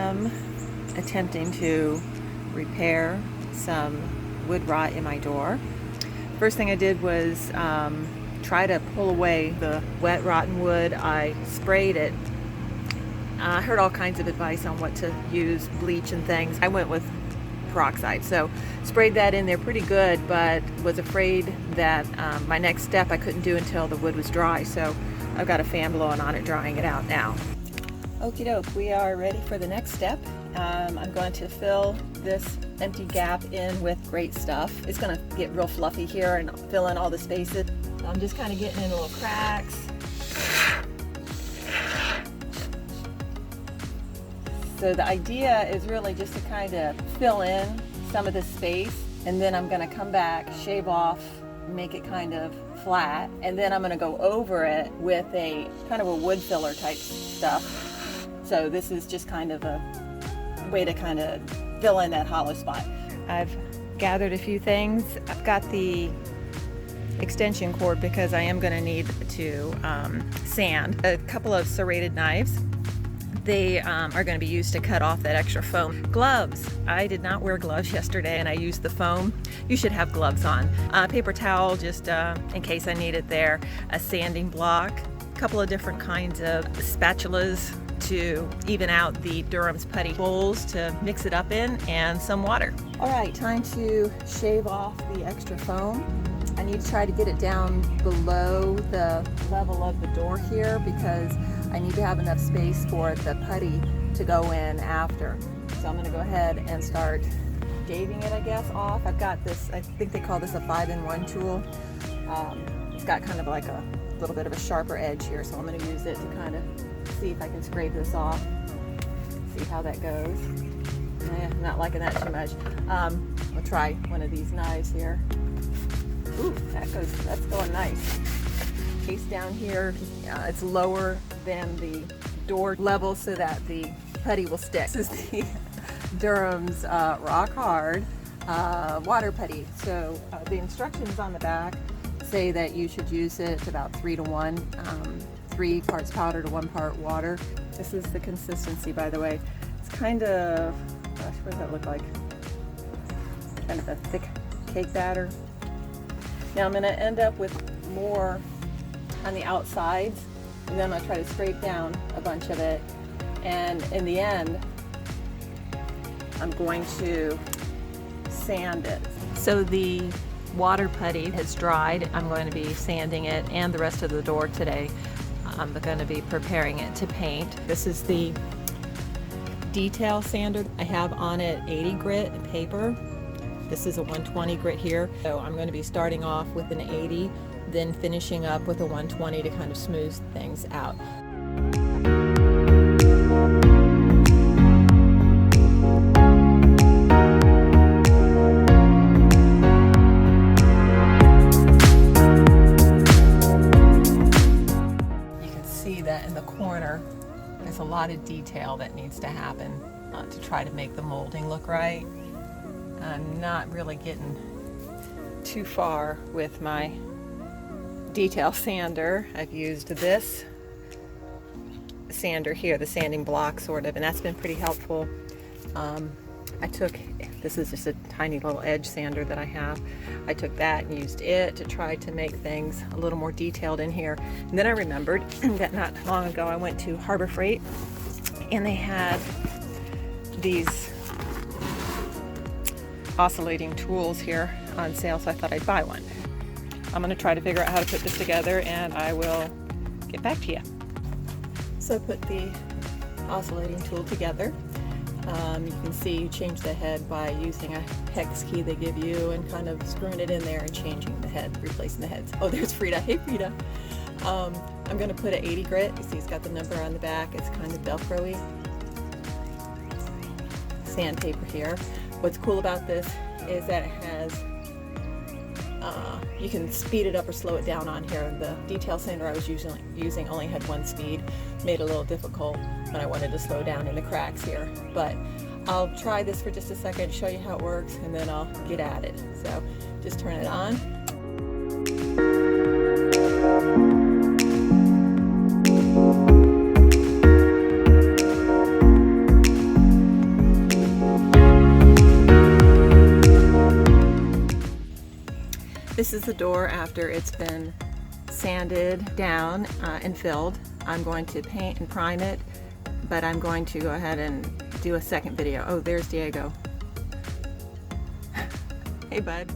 am attempting to repair some wood rot in my door. First thing I did was try to pull away the wet rotten wood. I sprayed it. I heard all kinds of advice on what to use, bleach and things. I went with peroxide, so sprayed that in there pretty good, but was afraid that my next step I couldn't do until the wood was dry, so I've got a fan blowing on it, drying it out now. Okie doke, we are ready for the next step. I'm going to fill this empty gap in with great stuff. It's going to get real fluffy here and fill in all the spaces. I'm just kind of getting in little cracks. So the idea is really just to kind of fill in some of the space, and then I'm going to come back, shave off, make it kind of flat, and then I'm going to go over it with a kind of a wood filler type stuff. So this is just kind of a way to kind of fill in that hollow spot. I've gathered a few things. I've got the extension cord because I am going to need to sand. A couple of serrated knives. They are going to be used to cut off that extra foam. Gloves. I did not wear gloves yesterday and I used the foam. You should have gloves on. Paper towel just in case I need it there. A sanding block. A couple of different kinds of spatulas to even out the Durham's putty bowls to mix it up in, and some water. All right, time to shave off the extra foam. I need to try to get it down below the level of the door here because I need to have enough space for the putty to go in after. So I'm going to go ahead and start shaving it, I guess, off. I've got this, I think they call this a 5-in-1 tool. It's got kind of like a little bit of a sharper edge here, so I'm going to use it to kind of see if I can scrape this off, see how that goes. I'm not liking that too much. I'll try one of these knives here. Ooh, that's going nice. Case down here, it's lower than the door level so that the putty will stick. This is the Durham's Rock Hard Water Putty. So the instructions on the back say that you should use it about 3-to-1, 3 parts powder to 1 part water. This is the consistency, by the way. It's kind of, gosh, what does that look like? Kind of a thick cake batter. Now I'm going to end up with more on the outsides, and then I'm going to try to scrape down a bunch of it, and in the end I'm going to sand it. So the water putty has dried. I'm going to be sanding it and the rest of the door today. I'm going to be preparing it to paint. This is the detail sander. I have on it 80 grit paper. This is a 120 grit here. So I'm going to be starting off with an 80, then finishing up with a 120 to kind of smooth things out. You can see that in the corner, there's a lot of detail that needs to happen to try to make the molding look right. I'm not really getting too far with my detail sander. I've used this sander here, the sanding block sort of, and that's been pretty helpful. This is just a tiny little edge sander that I have. I took that and used it to try to make things a little more detailed in here. And then I remembered that not long ago I went to Harbor Freight and they had these oscillating tools here on sale, so I thought I'd buy one. I'm going to try to figure out how to put this together and I will get back to you. So I put the oscillating tool together. You can see you change the head by using a hex key they give you and kind of screwing it in there and changing the head, replacing the heads. Oh, there's Frida. Hey, Frida. I'm going to put an 80 grit. You see it's got the number on the back. It's kind of Velcro-y. Sandpaper here. What's cool about this is that it has, you can speed it up or slow it down on here. The detail sander I was using only had 1 speed, made it a little difficult when I wanted to slow down in the cracks here. But I'll try this for just a second, show you how it works, and then I'll get at it. So just turn it on. This is the door after it's been sanded down and filled. I'm going to paint and prime it, but I'm going to go ahead and do a second video. Oh, there's Diego. Hey, bud.